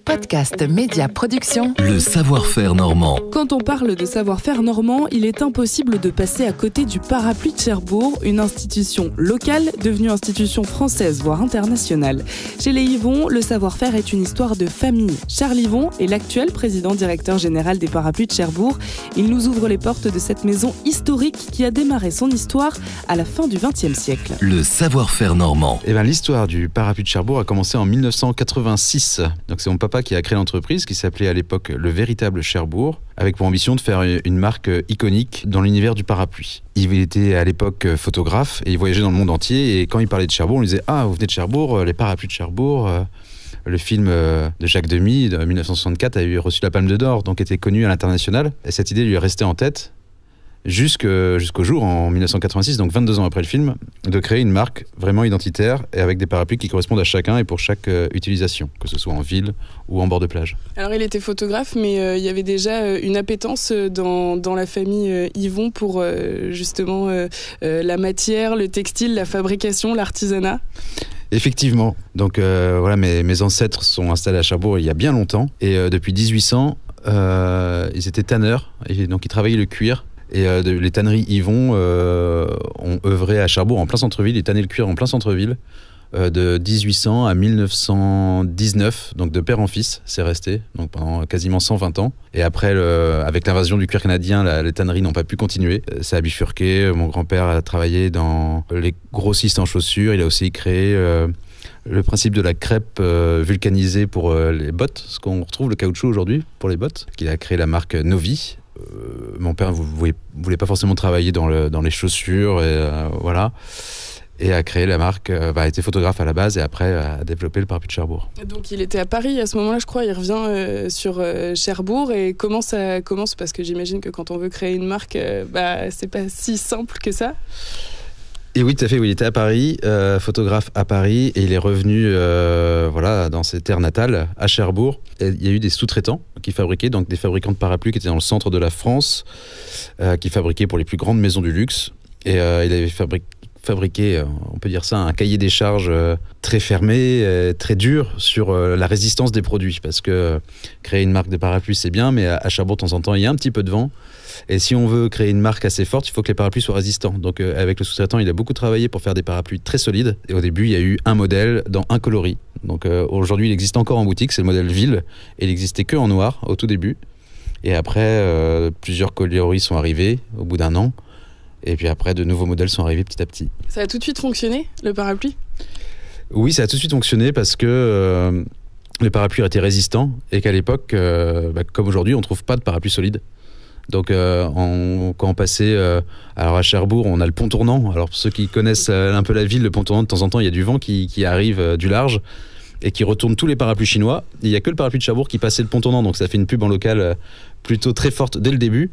Podcast Média Production. Le savoir-faire normand. Quand on parle de savoir-faire normand, il est impossible de passer à côté du Parapluie de Cherbourg, une institution locale devenue institution française, voire internationale. Chez les Yvon, le savoir-faire est une histoire de famille. Charles Yvon est l'actuel président-directeur général des Parapluies de Cherbourg. Il nous ouvre les portes de cette maison historique qui a démarré son histoire à la fin du XXe siècle. Le savoir-faire normand. L'histoire du Parapluie de Cherbourg a commencé en 1986. Donc c'est mon papa qui a créé l'entreprise qui s'appelait à l'époque Le Véritable Cherbourg, avec pour ambition de faire une marque iconique dans l'univers du parapluie. Il était à l'époque photographe et il voyageait dans le monde entier, et quand il parlait de Cherbourg, on lui disait « Ah, vous venez de Cherbourg, les parapluies de Cherbourg ». Le film de Jacques Demy de 1964 a reçu la Palme d'Or, donc était connu à l'international. Et cette idée lui est restée en tête jusqu'au jour, en 1986, donc 22 ans après le film, de créer une marque vraiment identitaire et avec des parapluies qui correspondent à chacun et pour chaque utilisation, que ce soit en ville ou en bord de plage. Alors il était photographe, mais il y avait déjà une appétence dans la famille Yvon pour justement la matière, le textile, la fabrication, l'artisanat. Effectivement. Donc voilà, mes ancêtres sont installés à Cherbourg il y a bien longtemps, et depuis 1800, ils étaient tanneurs, et donc ils travaillaient le cuir. Et les tanneries Yvon ont œuvré à Cherbourg en plein centre-ville, ils tannaient le cuir en plein centre-ville de 1800 à 1919, donc de père en fils, c'est resté donc pendant quasiment 120 ans. Et après, avec l'invasion du cuir canadien, les tanneries n'ont pas pu continuer. Ça a bifurqué. Mon grand-père a travaillé dans les grossistes en chaussures. Il a aussi créé le principe de la crêpe vulcanisée pour les bottes, ce qu'on retrouve le caoutchouc aujourd'hui pour les bottes. Il a créé la marque Novi. Mon père voulait pas forcément travailler dans les chaussures, et voilà, et a créé la marque, était photographe à la base et après a développé le Parapluie de Cherbourg. Donc il était à Paris à ce moment-là, je crois, il revient sur Cherbourg. Et comment ça commence? Parce que j'imagine que quand on veut créer une marque, c'est pas si simple que ça. Et oui, tout à fait, oui, il était à Paris, photographe à Paris, et il est revenu dans ses terres natales, à Cherbourg. Et il y a eu des sous-traitants qui fabriquaient, donc des fabricants de parapluies qui étaient dans le centre de la France, qui fabriquaient pour les plus grandes maisons du luxe. Et il avait fabriqué, on peut dire ça, un cahier des charges très fermé, très dur sur la résistance des produits. Parce que créer une marque de parapluies, c'est bien, mais à Cherbourg, de temps en temps, il y a un petit peu de vent. Et si on veut créer une marque assez forte, il faut que les parapluies soient résistants. Donc avec le sous-traitant, il a beaucoup travaillé pour faire des parapluies très solides. Et au début, il y a eu un modèle dans un coloris. Donc aujourd'hui, il existe encore en boutique, c'est le modèle Ville. Et il n'existait que en noir au tout début. Et après, plusieurs coloris sont arrivés au bout d'un an. Et puis après, de nouveaux modèles sont arrivés petit à petit. Ça a tout de suite fonctionné, le parapluie? Oui, ça a tout de suite fonctionné parce que les parapluies étaient résistants et qu'à l'époque, comme aujourd'hui, on ne trouve pas de parapluie solide. Donc quand on passait alors à Cherbourg, on a le pont tournant. Alors pour ceux qui connaissent un peu la ville, le pont tournant, de temps en temps il y a du vent qui arrive du large et qui retourne tous les parapluies chinois. Il n'y a que le parapluie de Cherbourg qui passait le pont tournant, donc ça fait une pub en local plutôt très forte dès le début.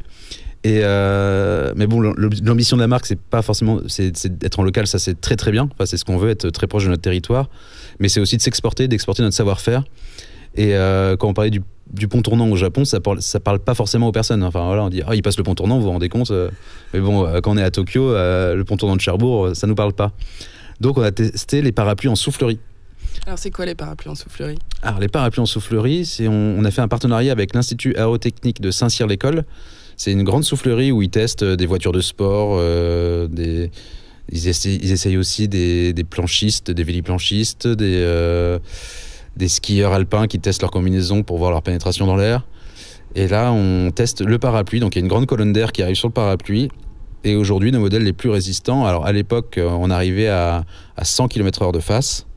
Mais bon, l'ambition de la marque, c'est pas forcément c'est d'être en local, ça c'est très très bien. Enfin, c'est ce qu'on veut, être très proche de notre territoire, mais c'est aussi de s'exporter, d'exporter notre savoir-faire. Et quand on parlait du pont tournant au Japon, ça parle pas forcément aux personnes. Enfin voilà, on dit il passe le pont tournant, vous vous rendez compte, mais bon, quand on est à Tokyo, le pont tournant de Cherbourg, ça nous parle pas. Donc on a testé les parapluies en soufflerie. Alors c'est quoi les parapluies en soufflerie? Alors les parapluies en soufflerie, on a fait un partenariat avec l'Institut aérotechnique de Saint-Cyr-l'École. C'est une grande soufflerie où ils testent des voitures de sport, ils essayent aussi des planchistes, des véliplanchistes, des skieurs alpins qui testent leur combinaison pour voir leur pénétration dans l'air. Et là, on teste le parapluie. Donc il y a une grande colonne d'air qui arrive sur le parapluie. Et aujourd'hui, nos modèles les plus résistants, alors à l'époque, on arrivait à 100 km/h de face.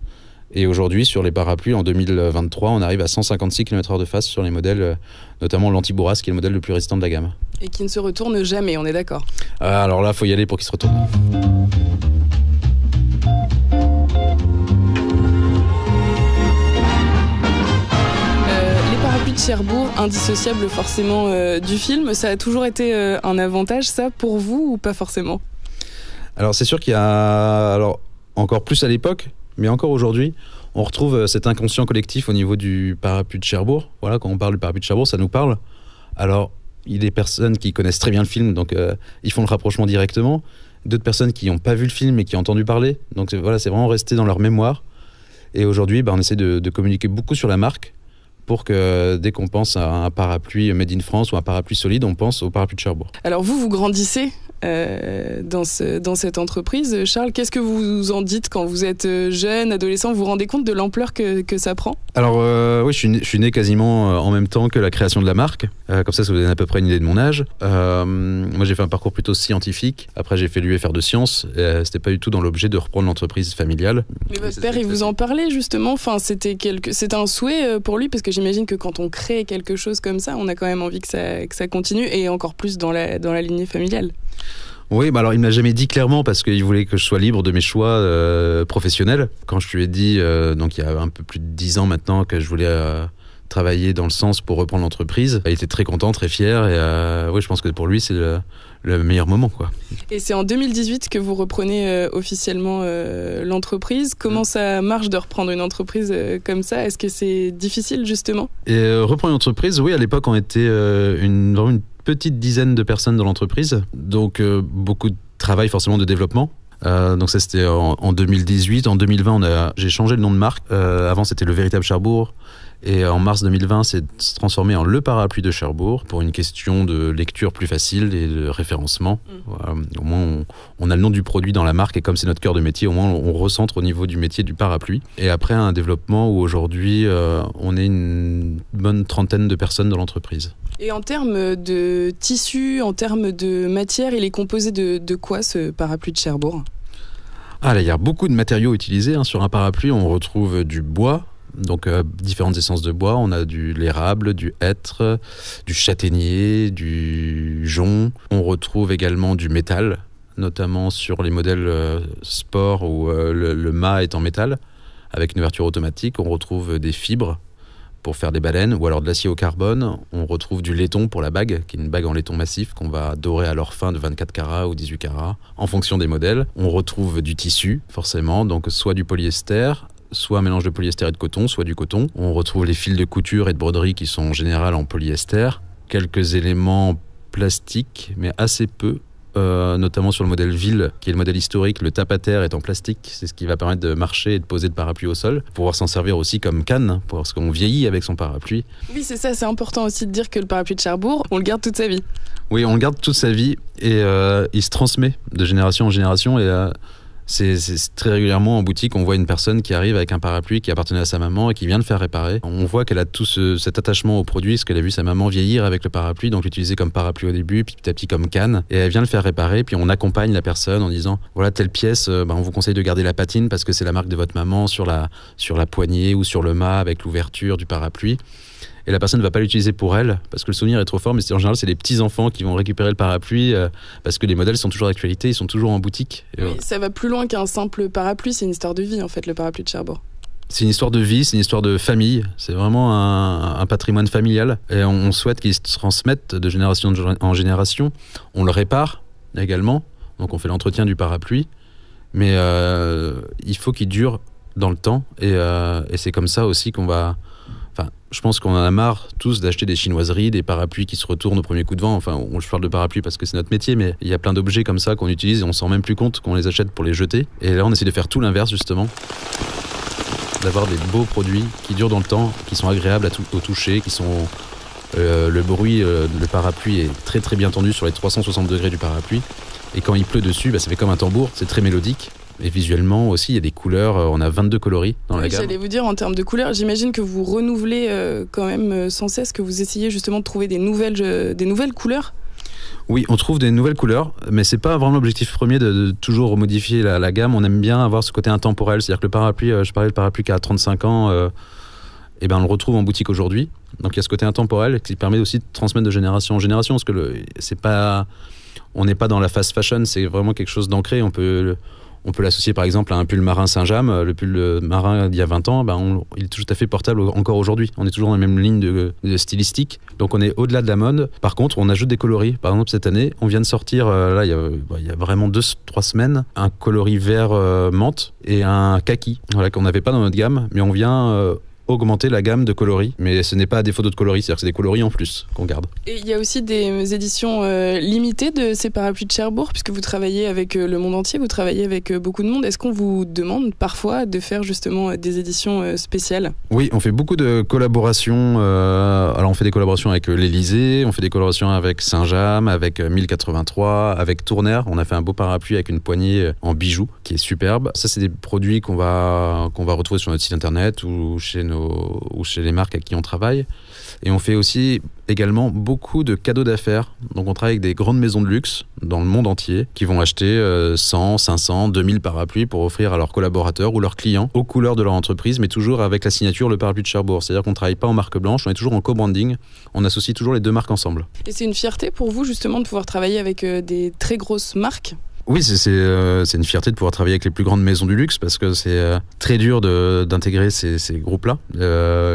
Et aujourd'hui, sur les parapluies, en 2023, on arrive à 156 km/h de face sur les modèles, notamment l'Antibourras, qui est le modèle le plus résistant de la gamme. Et qui ne se retourne jamais, on est d'accord? Alors là, il faut y aller pour qu'il se retourne. Les parapluies de Cherbourg, indissociables forcément du film, ça a toujours été un avantage, ça, pour vous, ou pas forcément? Alors c'est sûr qu'il y a, encore plus à l'époque, mais encore aujourd'hui, on retrouve cet inconscient collectif au niveau du parapluie de Cherbourg. Voilà, quand on parle du parapluie de Cherbourg, ça nous parle. Alors, il y a des personnes qui connaissent très bien le film, donc ils font le rapprochement directement. D'autres personnes qui n'ont pas vu le film mais qui ont entendu parler. Donc voilà, c'est vraiment resté dans leur mémoire. Et aujourd'hui, on essaie de communiquer beaucoup sur la marque pour que dès qu'on pense à un parapluie made in France ou un parapluie solide, on pense au parapluie de Cherbourg. Alors vous grandissez dans cette entreprise. Charles, qu'est-ce que vous en dites quand vous êtes jeune, adolescent? Vous vous rendez compte de l'ampleur que ça prend? Alors oui, je suis né quasiment en même temps que la création de la marque. Comme ça vous donne à peu près une idée de mon âge. Moi j'ai fait un parcours plutôt scientifique. Après j'ai fait l'UFR de sciences. C'était pas du tout dans l'objet de reprendre l'entreprise familiale. Mais votre père, il vous en parlait justement. Enfin, c'était un souhait pour lui, parce que j'imagine que quand on crée quelque chose comme ça, on a quand même envie que ça continue, et encore plus dans la lignée familiale. Oui, alors il ne m'a jamais dit clairement, parce qu'il voulait que je sois libre de mes choix professionnels. Quand je lui ai dit, donc il y a un peu plus de 10 ans maintenant, que je voulais travailler dans le sens pour reprendre l'entreprise, il était très content, très fier, et oui, je pense que pour lui c'est le meilleur moment, quoi. Et c'est en 2018 que vous reprenez officiellement l'entreprise. Comment ça marche de reprendre une entreprise comme ça? Est-ce que c'est difficile justement? Reprendre une entreprise, oui, à l'époque on était vraiment une petite dizaine de personnes dans l'entreprise, donc beaucoup de travail forcément de développement. Donc ça c'était en 2018. En 2020 j'ai changé le nom de marque. Avant c'était le véritable Cherbourg, et en mars 2020 c'est transformé en le parapluie de Cherbourg, pour une question de lecture plus facile et de référencement. Voilà. Au moins on a le nom du produit dans la marque, et comme c'est notre cœur de métier, au moins on recentre au niveau du métier du parapluie. Et après un développement où aujourd'hui on est une bonne trentaine de personnes dans l'entreprise. Et en termes de tissu, en termes de matière, il est composé de quoi ce parapluie de Cherbourg? Là, il y a beaucoup de matériaux utilisés. Sur un parapluie, on retrouve du bois, donc différentes essences de bois. On a de l'érable, du hêtre, du châtaignier, du jonc. On retrouve également du métal, notamment sur les modèles sport où le mât est en métal, avec une ouverture automatique. On retrouve des fibres pour faire des baleines, ou alors de l'acier au carbone. On retrouve du laiton pour la bague, qui est une bague en laiton massif qu'on va dorer à leur fin de 24 carats ou 18 carats, en fonction des modèles. On retrouve du tissu, forcément, donc soit du polyester, soit un mélange de polyester et de coton, soit du coton. On retrouve les fils de couture et de broderie qui sont en général en polyester. Quelques éléments plastiques, mais assez peu. Notamment sur le modèle ville, qui est le modèle historique, le tape-à-terre est en plastique. C'est ce qui va permettre de marcher et de poser le parapluie au sol, pour pouvoir s'en servir aussi comme canne, parce qu'on vieillit avec son parapluie. Oui, c'est ça, c'est important aussi de dire que le parapluie de Cherbourg, on le garde toute sa vie. Oui, on le garde toute sa vie, et il se transmet de génération en génération, et c'est très régulièrement en boutique, on voit une personne qui arrive avec un parapluie qui appartenait à sa maman et qui vient le faire réparer. On voit qu'elle a tout cet attachement au produit, parce qu'elle a vu sa maman vieillir avec le parapluie, donc l'utiliser comme parapluie au début, puis petit à petit comme canne, et elle vient le faire réparer. Puis on accompagne la personne en disant voilà, telle pièce, on vous conseille de garder la patine parce que c'est la marque de votre maman sur la poignée ou sur le mât avec l'ouverture du parapluie. Et la personne ne va pas l'utiliser pour elle, parce que le souvenir est trop fort, mais en général, c'est les petits-enfants qui vont récupérer le parapluie, parce que les modèles sont toujours d'actualité, ils sont toujours en boutique. Oui, ça va plus loin qu'un simple parapluie, c'est une histoire de vie, en fait, le parapluie de Cherbourg. C'est une histoire de vie, c'est une histoire de famille, c'est vraiment un patrimoine familial, et on souhaite qu'il se transmette de génération en génération. On le répare également, donc on fait l'entretien du parapluie, mais il faut qu'il dure dans le temps, et c'est comme ça aussi qu'on va... Je pense qu'on en a marre tous d'acheter des chinoiseries, des parapluies qui se retournent au premier coup de vent. Enfin, je parle de parapluies parce que c'est notre métier, mais il y a plein d'objets comme ça qu'on utilise et on ne se rend même plus compte qu'on les achète pour les jeter. Et là, on essaie de faire tout l'inverse, justement. D'avoir des beaux produits qui durent dans le temps, qui sont agréables au toucher, qui sont... le bruit, le parapluie est très très bien tendu sur les 360 degrés du parapluie. Et quand il pleut dessus, ça fait comme un tambour, c'est très mélodique. Et visuellement aussi, il y a des couleurs, on a 22 coloris dans la gamme. J'allais vous dire, en termes de couleurs, j'imagine que vous renouvelez quand même sans cesse, que vous essayez justement de trouver des nouvelles couleurs. Oui, on trouve des nouvelles couleurs, mais c'est pas vraiment l'objectif premier de toujours modifier la gamme. On aime bien avoir ce côté intemporel, c'est-à-dire que le parapluie, je parlais de parapluie qui a 35 ans, on le retrouve en boutique aujourd'hui. Donc il y a ce côté intemporel qui permet aussi de transmettre de génération en génération, parce que on n'est pas dans la fast fashion, c'est vraiment quelque chose d'ancré. On peut l'associer par exemple à un pull marin Saint-James. Le pull marin d'il y a 20 ans, il est tout à fait portable encore aujourd'hui. On est toujours dans la même ligne de stylistique. Donc on est au-delà de la mode. Par contre, on ajoute des coloris. Par exemple, cette année, on vient de sortir, il y a vraiment 2-3 semaines, un coloris vert menthe et un kaki, qu'on n'avait pas dans notre gamme. Mais on vient augmenter la gamme de coloris, mais ce n'est pas à défaut d'autres coloris, c'est-à-dire que c'est des coloris en plus qu'on garde. Et il y a aussi des éditions limitées de ces parapluies de Cherbourg, puisque vous travaillez avec le monde entier, vous travaillez avec beaucoup de monde. Est-ce qu'on vous demande parfois de faire justement des éditions spéciales ? Oui, on fait beaucoup de collaborations. Alors on fait des collaborations avec l'Élysée, on fait des collaborations avec Saint-James, avec 1083, avec Tournaire. On a fait un beau parapluie avec une poignée en bijoux qui est superbe. Ça, c'est des produits qu'on va retrouver sur notre site internet ou chez les marques avec qui on travaille. Et on fait aussi également beaucoup de cadeaux d'affaires. Donc on travaille avec des grandes maisons de luxe dans le monde entier qui vont acheter 100, 500, 2000 parapluies pour offrir à leurs collaborateurs ou leurs clients aux couleurs de leur entreprise, mais toujours avec la signature le parapluie de Cherbourg. C'est-à-dire qu'on ne travaille pas en marque blanche, on est toujours en co-branding. On associe toujours les deux marques ensemble. Et c'est une fierté pour vous justement de pouvoir travailler avec des très grosses marques ? Oui, c'est une fierté de pouvoir travailler avec les plus grandes maisons du luxe parce que c'est très dur d'intégrer ces groupes-là.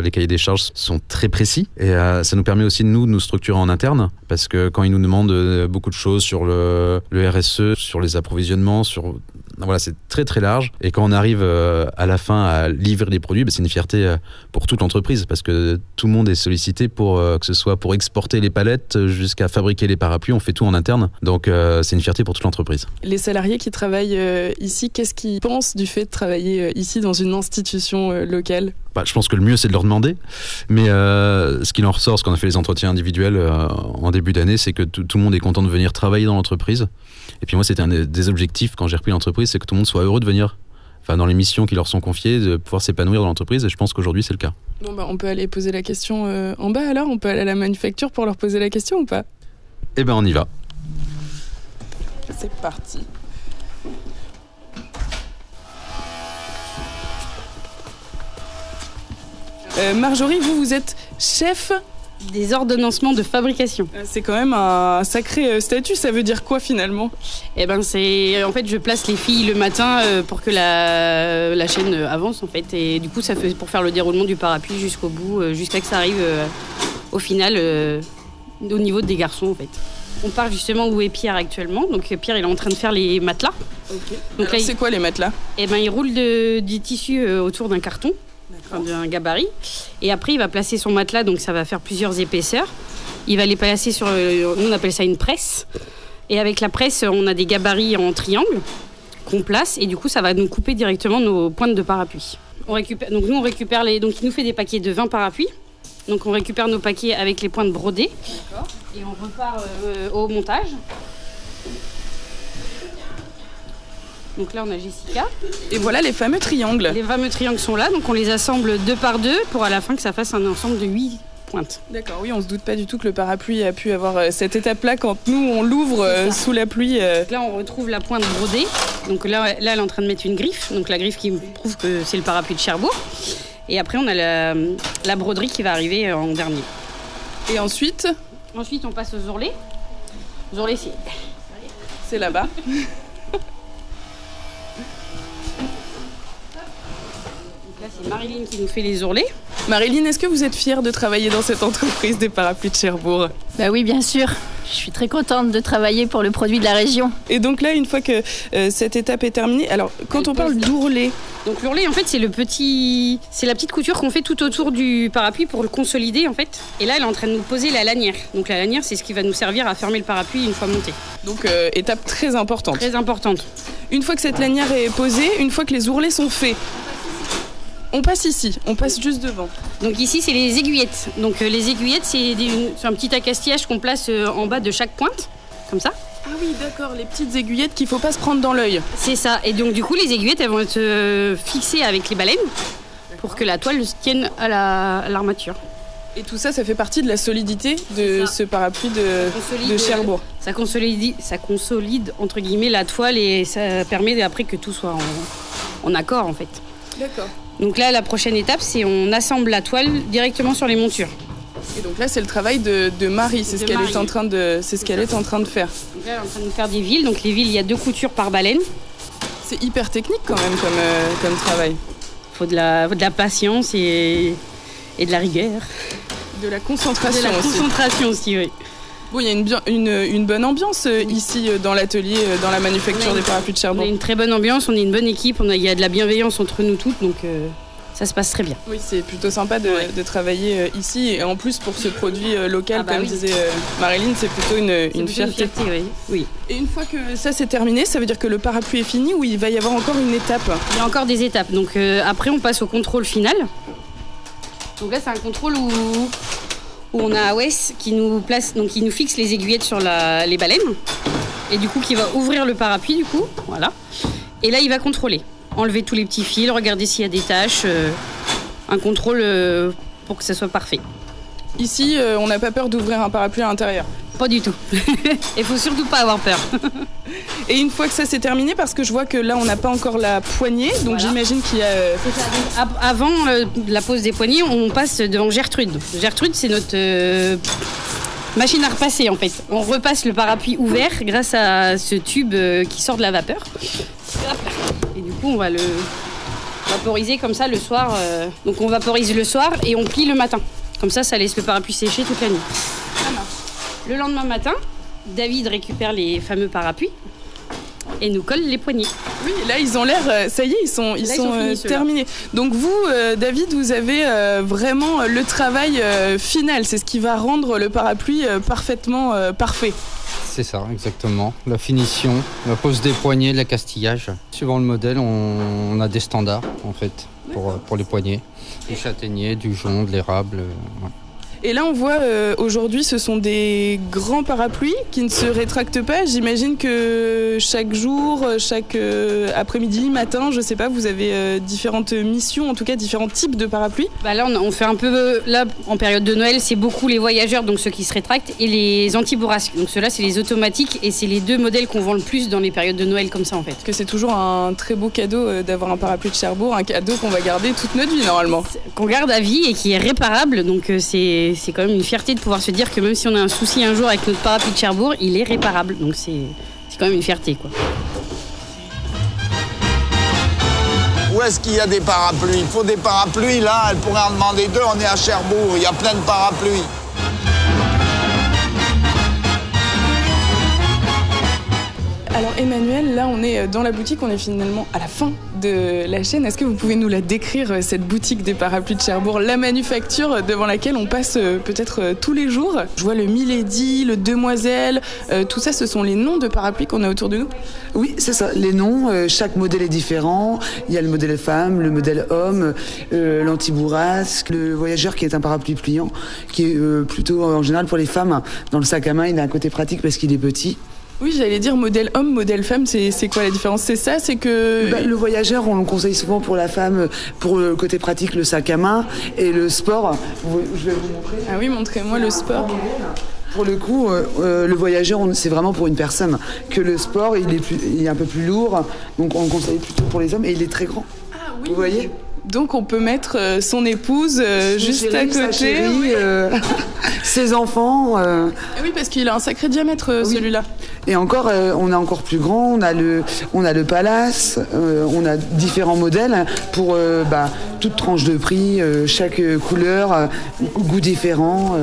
Les cahiers des charges sont très précis et ça nous permet aussi de nous structurer en interne parce que quand ils nous demandent beaucoup de choses sur le RSE, sur les approvisionnements, voilà, c'est très très large. Et quand on arrive à la fin à livrer les produits, c'est une fierté pour toute l'entreprise parce que tout le monde est sollicité pour que ce soit pour exporter les palettes jusqu'à fabriquer les parapluies. On fait tout en interne, donc c'est une fierté pour toute l'entreprise. Les salariés qui travaillent ici, qu'est-ce qu'ils pensent du fait de travailler ici dans une institution locale ? Je pense que le mieux, c'est de leur demander. Mais ce qu'il en ressort, ce qu'on a fait les entretiens individuels en début d'année, c'est que tout le monde est content de venir travailler dans l'entreprise. Et puis moi, c'était un des objectifs quand j'ai repris l'entreprise, c'est que tout le monde soit heureux de venir, dans les missions qui leur sont confiées, de pouvoir s'épanouir dans l'entreprise. Et je pense qu'aujourd'hui, c'est le cas. Bon, on peut aller poser la question en bas alors ? On peut aller à la manufacture pour leur poser la question ou pas ? Eh ben, on y va. C'est parti. Marjorie, vous êtes chef des ordonnancements de fabrication. C'est quand même un sacré statut, ça veut dire quoi finalement ? Eh ben en fait je place les filles le matin pour que la chaîne avance en fait et du coup ça fait pour faire le déroulement du parapluie jusqu'au bout, jusqu'à que ça arrive au final au niveau des garçons en fait. On part justement où est Pierre actuellement, donc Pierre il est en train de faire les matelas. Okay. Donc alors, là, c'est quoi les matelas ? Eh ben il roule du tissu autour d'un carton. D'un gabarit et après il va placer son matelas, donc ça va faire plusieurs épaisseurs. Il va les placer sur nous on appelle ça une presse et avec la presse on a des gabarits en triangle qu'on place et du coup ça va nous couper directement nos pointes de parapluie. On récupère donc donc il nous fait des paquets de 20 parapluies. Donc on récupère nos paquets avec les pointes brodées. D'accord. Et on repart au montage. Donc là, on a Jessica. Et voilà les fameux triangles. Les fameux triangles sont là, donc on les assemble 2 par 2 pour à la fin que ça fasse un ensemble de 8 pointes. D'accord, oui, on se doute pas du tout que le parapluie a pu avoir cette étape-là quand nous, on l'ouvre sous la pluie. Là, on retrouve la pointe brodée. Donc là, elle est en train de mettre une griffe. Donc la griffe qui prouve que c'est le parapluie de Cherbourg. Et après, on a la broderie qui va arriver en dernier. Et ensuite ? Ensuite, on passe aux ourlets. Les ourlets, c'est là-bas. Là, c'est Marilyn qui nous fait les ourlets. Marilyn, est-ce que vous êtes fière de travailler dans cette entreprise des parapluies de Cherbourg ? Bah oui, bien sûr. Je suis très contente de travailler pour le produit de la région. Et donc là, une fois que cette étape est terminée, alors quand on parle d'ourlet... Donc l'ourlet, en fait, c'est la petite couture qu'on fait tout autour du parapluie pour le consolider, en fait. Et là, elle est en train de nous poser la lanière. Donc la lanière, c'est ce qui va nous servir à fermer le parapluie une fois monté. Donc étape très importante. Très importante. Une fois que cette lanière est posée, une fois que les ourlets sont faits, on passe ici, on passe juste devant. Donc ici, c'est les aiguillettes. Donc les aiguillettes, c'est un petit accastillage qu'on place en bas de chaque pointe, comme ça. Ah oui, d'accord, les petites aiguillettes qu'il ne faut pas se prendre dans l'œil. C'est ça. Et donc du coup, les aiguillettes, elles vont être fixées avec les baleines pour que la toile tienne à l'armature. Et tout ça, ça fait partie de la solidité de ce parapluie de Cherbourg. Ça consolide, entre guillemets, la toile et ça permet après que tout soit en accord, en fait. D'accord. Donc là, la prochaine étape, c'est on assemble la toile directement sur les montures. Et donc là, c'est le travail de Marie, c'est ce qu'elle est en train de faire. Donc là, elle est en train de faire des villes. Donc les villes, il y a 2 coutures par baleine. C'est hyper technique quand même comme travail. Faut de la patience et de la rigueur. De la concentration aussi. Concentration aussi, oui. Bon, il y a une bonne ambiance ici dans l'atelier, dans la manufacture des parapluies de Cherbourg. On a une très bonne ambiance, on est une bonne équipe, il y a de la bienveillance entre nous toutes. Donc, ça se passe très bien. Oui, c'est plutôt sympa de travailler ici. Et en plus, pour ce produit local, comme disait Marilyn, c'est plutôt une fierté. Oui. Et une fois que ça c'est terminé, ça veut dire que le parapluie est fini ou il va y avoir encore une étape? Il y a encore des étapes. Donc après, on passe au contrôle final. Donc là, c'est un contrôle où on a Wes qui nous place, donc qui nous fixe les aiguillettes sur les baleines. Et du coup, qui va ouvrir le parapluie, du coup. Voilà. Et là, il va contrôler. Enlever tous les petits fils, regarder s'il y a des taches. Un contrôle pour que ça soit parfait. Ici, on n'a pas peur d'ouvrir un parapluie à l'intérieur? Pas du tout. Il faut surtout pas avoir peur. Et une fois que ça c'est terminé, parce que je vois que là on n'a pas encore la poignée, donc j'imagine qu'il y a... Avant la pose des poignées, on passe devant Gertrude. Gertrude, c'est notre machine à repasser en fait. On repasse le parapluie ouvert grâce à ce tube qui sort de la vapeur. Et du coup, on va le vaporiser comme ça le soir. Donc on vaporise le soir et on plie le matin. Comme ça laisse le parapluie sécher toute la nuit. Ça marche. Le lendemain matin, David récupère les fameux parapluies et nous colle les poignées. Oui, là ils ont l'air, ça y est, ils sont terminés. Donc vous, David, vous avez vraiment le travail final. C'est ce qui va rendre le parapluie parfaitement parfait. C'est ça, exactement. La finition, la pose des poignées, l'accastillage. Suivant le modèle, on a des standards en fait pour les poignées. Du châtaignier, du jonc, de l'érable. Ouais. Et là, on voit aujourd'hui, ce sont des grands parapluies qui ne se rétractent pas. J'imagine que chaque jour, chaque après-midi, matin, je sais pas, vous avez différentes missions, en tout cas différents types de parapluies. Bah là, on fait un peu, là, en période de Noël, c'est beaucoup les voyageurs, donc ceux qui se rétractent, et les anti-bourrasques. Donc ceux-là, c'est les automatiques, et c'est les deux modèles qu'on vend le plus dans les périodes de Noël comme ça, en fait. Parce que c'est toujours un très beau cadeau d'avoir un parapluie de Cherbourg, un cadeau qu'on va garder toute notre vie, normalement. Qu'on garde à vie et qui est réparable, donc c'est quand même une fierté de pouvoir se dire que même si on a un souci un jour avec notre parapluie de Cherbourg, il est réparable. Donc c'est quand même une fierté, quoi. Où est-ce qu'il y a des parapluies? Il faut des parapluies, là, elle pourrait en demander deux, on est à Cherbourg, il y a plein de parapluies. Alors Emmanuel, là on est dans la boutique, on est finalement à la fin de la chaîne. Est-ce que vous pouvez nous la décrire, cette boutique des parapluies de Cherbourg, la manufacture devant laquelle on passe peut-être tous les jours? Je vois le Milady, le Demoiselle, tout ça ce sont les noms de parapluies qu'on a autour de nous? Oui, c'est ça, les noms, chaque modèle est différent. Il y a le modèle femme, le modèle homme, l'anti-bourrasque, le voyageur qui est un parapluie pliant, qui est plutôt en général pour les femmes. Dans le sac à main, il a un côté pratique parce qu'il est petit. Oui, j'allais dire modèle homme, modèle femme, c'est quoi la différence? C'est ça, c'est que... Le voyageur, on le conseille souvent pour la femme, pour le côté pratique, le sac à main, et le sport, je vais vous montrer. Ah oui, montrez-moi le sport. Pour le coup, le voyageur, c'est vraiment pour une personne. Que le sport, il est un peu plus lourd, donc on le conseille plutôt pour les hommes, et il est très grand. Ah oui. Vous voyez? Donc on peut mettre son épouse juste chérie, à côté, sa chérie, ses enfants. Oui, parce qu'il a un sacré diamètre celui-là. Et encore, on a encore plus grand. On a le Palace. On a différents modèles pour toute tranche de prix, chaque couleur, goût différent.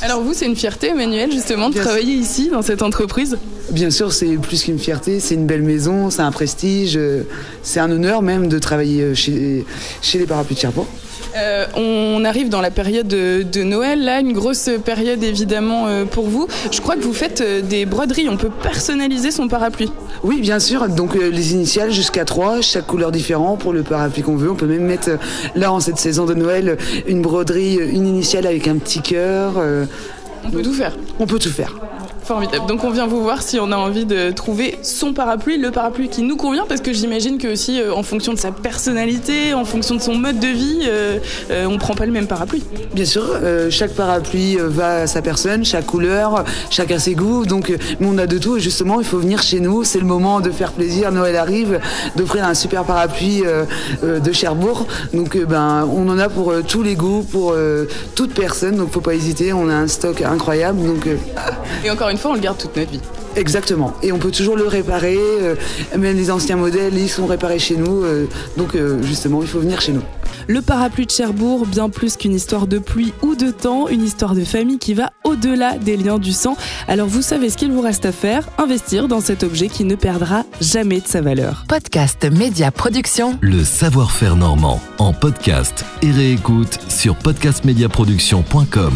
Alors vous, c'est une fierté, Emmanuel, justement, de travailler ici, dans cette entreprise? Bien sûr, c'est plus qu'une fierté, c'est une belle maison, c'est un prestige, c'est un honneur même de travailler chez les parapluies de Cherbourg. On arrive dans la période de Noël, là, une grosse période évidemment pour vous. Je crois que vous faites des broderies, on peut personnaliser son parapluie. Oui, bien sûr, donc les initiales jusqu'à 3, chaque couleur différente pour le parapluie qu'on veut. On peut même mettre, là en cette saison de Noël, une broderie, une initiale avec un petit cœur. On peut tout faire. On peut tout faire. Formidable. Donc on vient vous voir si on a envie de trouver son parapluie, le parapluie qui nous convient, parce que j'imagine que aussi en fonction de sa personnalité, en fonction de son mode de vie, on prend pas le même parapluie. Bien sûr, chaque parapluie va à sa personne, chaque couleur, chacun ses goûts. Donc, mais on a de tout et justement, il faut venir chez nous. C'est le moment de faire plaisir. Noël arrive, d'offrir un super parapluie de Cherbourg. Donc, on en a pour tous les goûts, pour toute personne. Donc, faut pas hésiter. On a un stock incroyable. Donc, et encore une fois, on le garde toute notre vie. Exactement. Et on peut toujours le réparer. Même les anciens modèles, ils sont réparés chez nous. Donc justement, il faut venir chez nous. Le parapluie de Cherbourg, bien plus qu'une histoire de pluie ou de temps, une histoire de famille qui va au-delà des liens du sang. Alors vous savez ce qu'il vous reste à faire, investir dans cet objet qui ne perdra jamais de sa valeur. Podcast Média Production. Le savoir-faire normand en podcast et réécoute sur podcastmediaproduction.com.